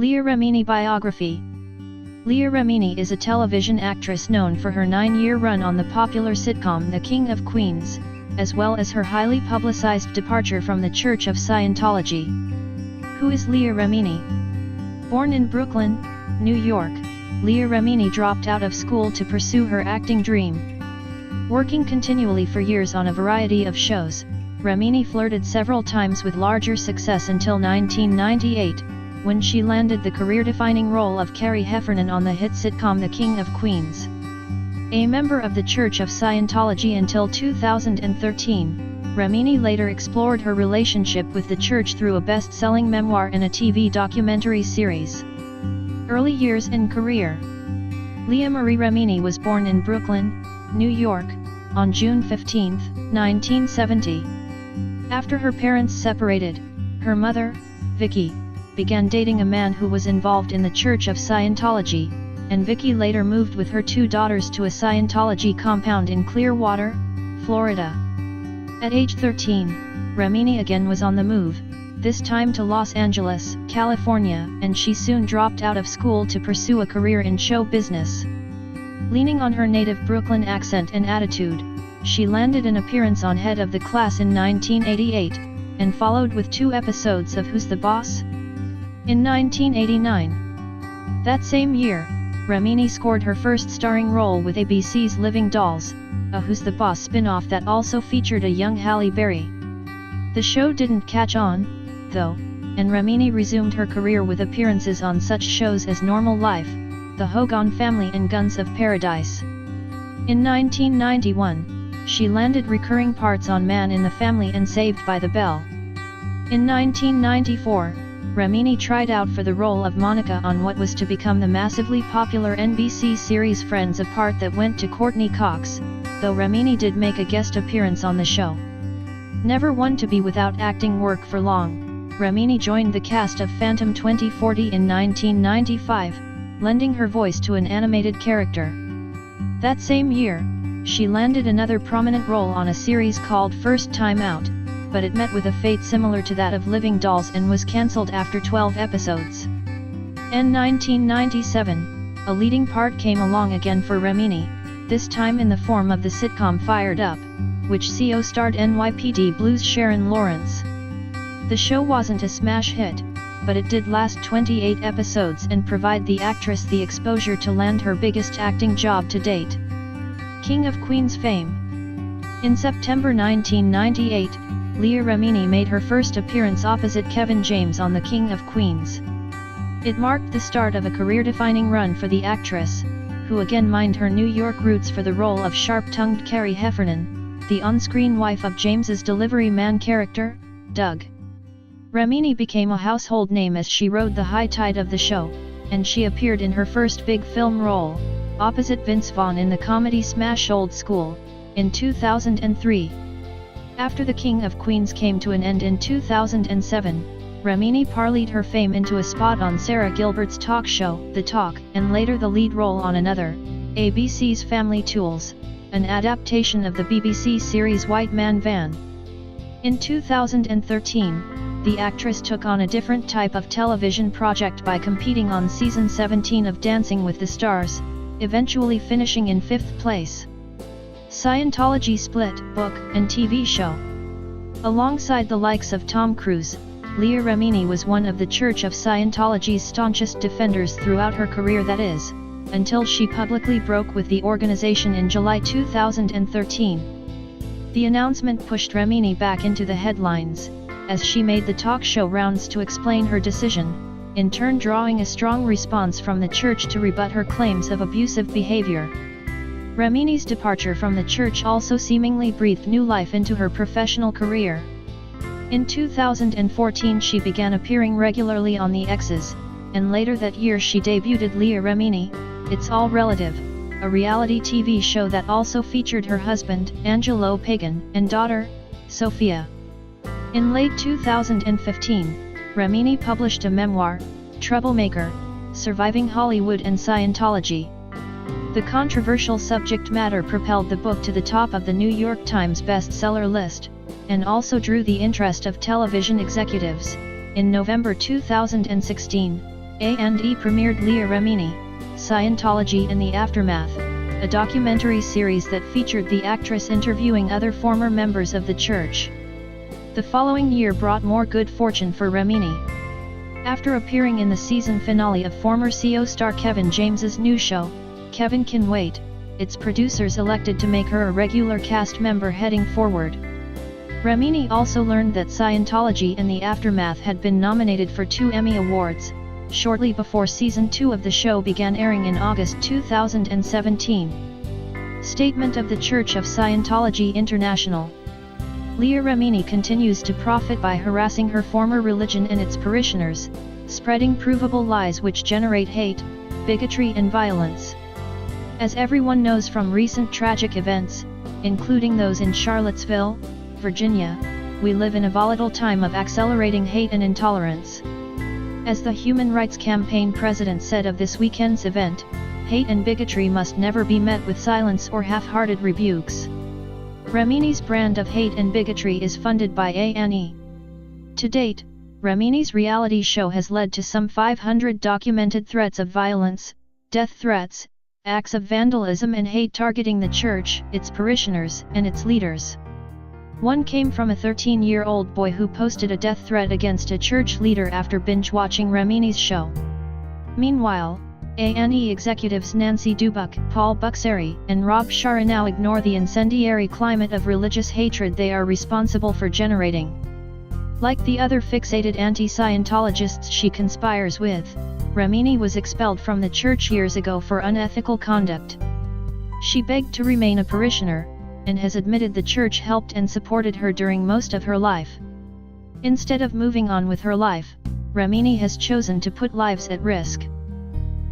Leah Remini Biography. Leah Remini is a television actress known for her 9-year run on the popular sitcom The King of Queens, as well as her highly publicized departure from the Church of Scientology. Who is Leah Remini? Born in Brooklyn, New York, Leah Remini dropped out of school to pursue her acting dream. Working continually for years on a variety of shows, Remini flirted several times with larger success until 1998, when she landed the career-defining role of Carrie Heffernan on the hit sitcom The King of Queens. A member of the Church of Scientology until 2013, Remini later explored her relationship with the church through a best-selling memoir and a TV documentary series. Early years and career. Leah Marie Remini was born in Brooklyn, New York, on June 15, 1970. After her parents separated, her mother, Vicky, began dating a man who was involved in the Church of Scientology, and Vicky later moved with her 2 daughters to a Scientology compound in Clearwater, Florida. At age 13, Remini again was on the move, this time to Los Angeles, California, and she soon dropped out of school to pursue a career in show business. Leaning on her native Brooklyn accent and attitude, she landed an appearance on Head of the Class in 1988, and followed with 2 episodes of Who's the Boss? In 1989. That same year, Remini scored her first starring role with ABC's Living Dolls, a Who's the Boss spin-off that also featured a young Halle Berry. The show didn't catch on, though, and Remini resumed her career with appearances on such shows as Normal Life, The Hogan Family and Guns of Paradise. In 1991, she landed recurring parts on Man in the Family and Saved by the Bell. In 1994, Remini tried out for the role of Monica on what was to become the massively popular NBC series Friends, a part that went to Courtney Cox, though Remini did make a guest appearance on the show. Never one to be without acting work for long, Remini joined the cast of Phantom 2040 in 1995, lending her voice to an animated character. That same year, she landed another prominent role on a series called First Time Out, but it met with a fate similar to that of Living Dolls and was cancelled after 12 episodes. In 1997, a leading part came along again for Remini, this time in the form of the sitcom Fired Up, which co-starred NYPD Blues' Sharon Lawrence. The show wasn't a smash hit, but it did last 28 episodes and provide the actress the exposure to land her biggest acting job to date. King of Queens fame. In September 1998, Leah Remini made her first appearance opposite Kevin James on The King of Queens. It marked the start of a career-defining run for the actress, who again mined her New York roots for the role of sharp-tongued Carrie Heffernan, the on-screen wife of James's delivery man character, Doug. Remini became a household name as she rode the high tide of the show, and she appeared in her first big film role, opposite Vince Vaughn in the comedy smash Old School, in 2003. After The King of Queens came to an end in 2007, Remini parlayed her fame into a spot on Sarah Gilbert's talk show, The Talk, and later the lead role on another, ABC's Family Tools, an adaptation of the BBC series White Man Van. In 2013, the actress took on a different type of television project by competing on season 17 of Dancing with the Stars, eventually finishing in 5th place. Scientology split, book, and TV show. Alongside the likes of Tom Cruise, Leah Remini was one of the Church of Scientology's staunchest defenders throughout her career, that is, until she publicly broke with the organization in July 2013. The announcement pushed Remini back into the headlines, as she made the talk show rounds to explain her decision, in turn drawing a strong response from the church to rebut her claims of abusive behavior. Remini's departure from the church also seemingly breathed new life into her professional career. In 2014 she began appearing regularly on The X's, and later that year she debuted Leah Remini, It's All Relative, a reality TV show that also featured her husband, Angelo Pagan, and daughter, Sophia. In late 2015, Remini published a memoir, Troublemaker, Surviving Hollywood and Scientology. The controversial subject matter propelled the book to the top of the New York Times bestseller list, and also drew the interest of television executives. In November 2016, A&E premiered Leah Remini, Scientology in the Aftermath, a documentary series that featured the actress interviewing other former members of the church. The following year brought more good fortune for Remini. After appearing in the season finale of former CO star Kevin James's new show, Kevin Can Wait, its producers elected to make her a regular cast member heading forward. Remini also learned that Scientology in the Aftermath had been nominated for 2 Emmy Awards, shortly before Season 2 of the show began airing in August 2017. Statement of the Church of Scientology International. Leah Remini continues to profit by harassing her former religion and its parishioners, spreading provable lies which generate hate, bigotry and violence. As everyone knows from recent tragic events, including those in Charlottesville, Virginia, we live in a volatile time of accelerating hate and intolerance. As the Human Rights Campaign president said of this weekend's event, hate and bigotry must never be met with silence or half-hearted rebukes. Remini's brand of hate and bigotry is funded by A&E. To date, Remini's reality show has led to some 500 documented threats of violence, death threats, acts of vandalism and hate targeting the church, its parishioners, and its leaders. One came from a 13-year-old boy who posted a death threat against a church leader after binge-watching Remini's show. Meanwhile, A&E executives Nancy Dubuc, Paul Buxeri, and Rob Shara now ignore the incendiary climate of religious hatred they are responsible for generating. Like the other fixated anti-Scientologists she conspires with, Remini was expelled from the church years ago for unethical conduct. She begged to remain a parishioner, and has admitted the church helped and supported her during most of her life. Instead of moving on with her life, Remini has chosen to put lives at risk.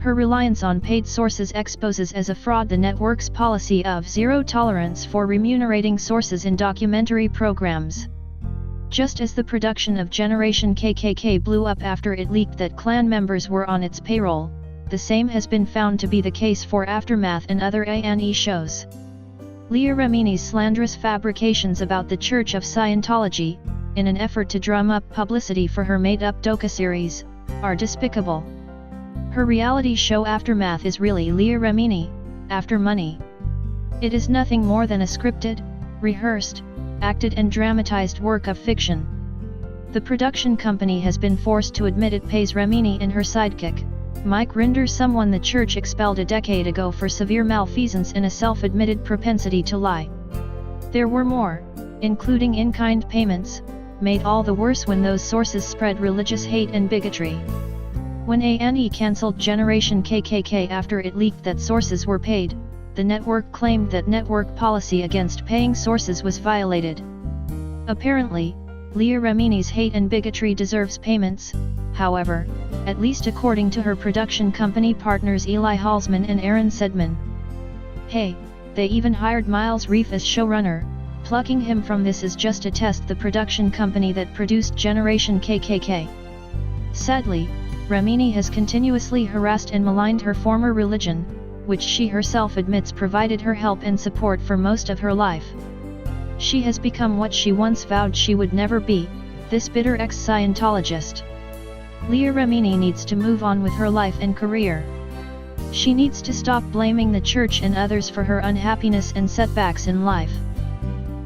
Her reliance on paid sources exposes as a fraud the network's policy of zero tolerance for remunerating sources in documentary programs. Just as the production of Generation KKK blew up after it leaked that Klan members were on its payroll, the same has been found to be the case for Aftermath and other A&E shows. Leah Remini's slanderous fabrications about the Church of Scientology, in an effort to drum up publicity for her made-up docuseries, are despicable. Her reality show Aftermath is really Leah Remini, after money. It is nothing more than a scripted, rehearsed, acted and dramatized work of fiction. The production company has been forced to admit it pays Remini and her sidekick, Mike Rinder, someone the church expelled a decade ago for severe malfeasance and a self-admitted propensity to lie. There were more, including in-kind payments, made all the worse when those sources spread religious hate and bigotry. When A&E cancelled Generation KKK after it leaked that sources were paid, the network claimed that network policy against paying sources was violated. Apparently, Leah Remini's hate and bigotry deserves payments, however, at least according to her production company partners Eli Halsman and Aaron Sedman. Hey, they even hired Miles Reef as showrunner, plucking him from This Is Just a Test, the production company that produced Generation KKK. Sadly, Remini has continuously harassed and maligned her former religion, which she herself admits provided her help and support for most of her life. She has become what she once vowed she would never be, this bitter ex-Scientologist. Leah Remini needs to move on with her life and career. She needs to stop blaming the church and others for her unhappiness and setbacks in life.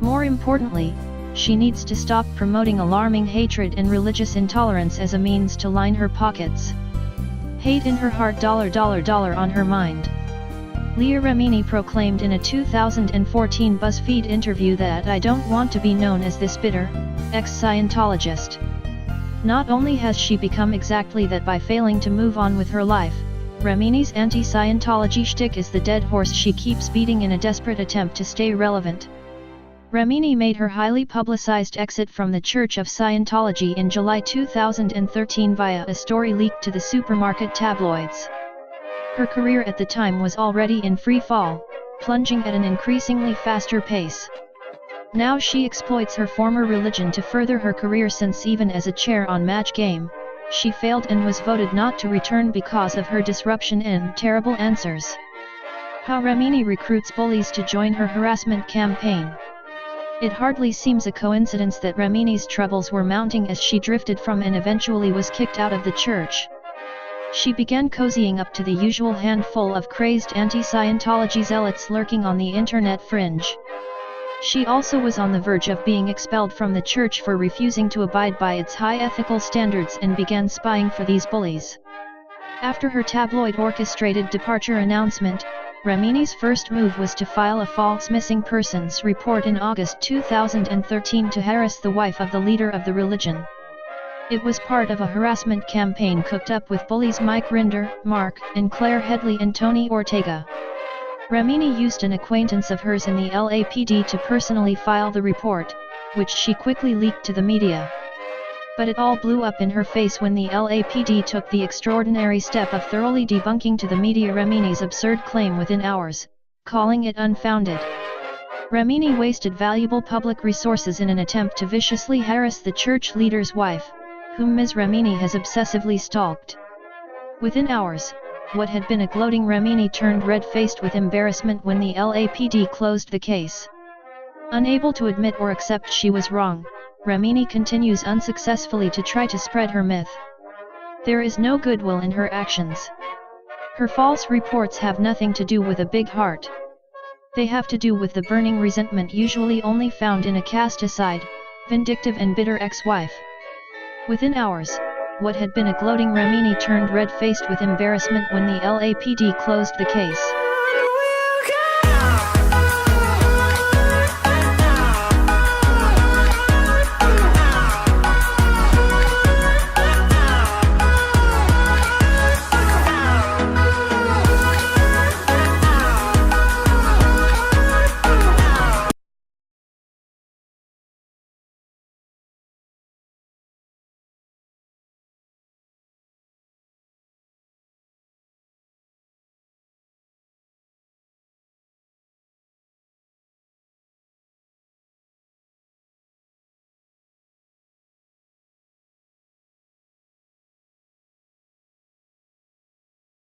More importantly, she needs to stop promoting alarming hatred and religious intolerance as a means to line her pockets. Hate in her heart, $$ on her mind. Leah Remini proclaimed in a 2014 BuzzFeed interview that "I don't want to be known as this bitter, ex-Scientologist." Not only has she become exactly that by failing to move on with her life, Remini's anti-Scientology shtick is the dead horse she keeps beating in a desperate attempt to stay relevant. Remini made her highly publicized exit from the Church of Scientology in July 2013 via a story leaked to the supermarket tabloids. Her career at the time was already in free fall, plunging at an increasingly faster pace. Now she exploits her former religion to further her career, since even as a chair on Match Game, she failed and was voted not to return because of her disruption and terrible answers. How Remini recruits bullies to join her harassment campaign. It hardly seems a coincidence that Remini's troubles were mounting as she drifted from and eventually was kicked out of the church. She began cozying up to the usual handful of crazed anti-Scientology zealots lurking on the internet fringe. She also was on the verge of being expelled from the church for refusing to abide by its high ethical standards and began spying for these bullies. After her tabloid-orchestrated departure announcement, Remini's first move was to file a false missing persons report in August 2013 to harass the wife of the leader of the religion. It was part of a harassment campaign cooked up with bullies Mike Rinder, Mark, and Claire Headley and Tony Ortega. Remini used an acquaintance of hers in the LAPD to personally file the report, which she quickly leaked to the media. But it all blew up in her face when the LAPD took the extraordinary step of thoroughly debunking to the media Remini's absurd claim within hours, calling it unfounded. Remini wasted valuable public resources in an attempt to viciously harass the church leader's wife, whom Ms. Remini has obsessively stalked. Within hours, what had been a gloating Remini turned red-faced with embarrassment when the LAPD closed the case. Unable to admit or accept she was wrong, Remini continues unsuccessfully to try to spread her myth. There is no goodwill in her actions. Her false reports have nothing to do with a big heart. They have to do with the burning resentment usually only found in a cast-aside, vindictive and bitter ex-wife. Within hours, what had been a gloating Remini turned red-faced with embarrassment when the LAPD closed the case.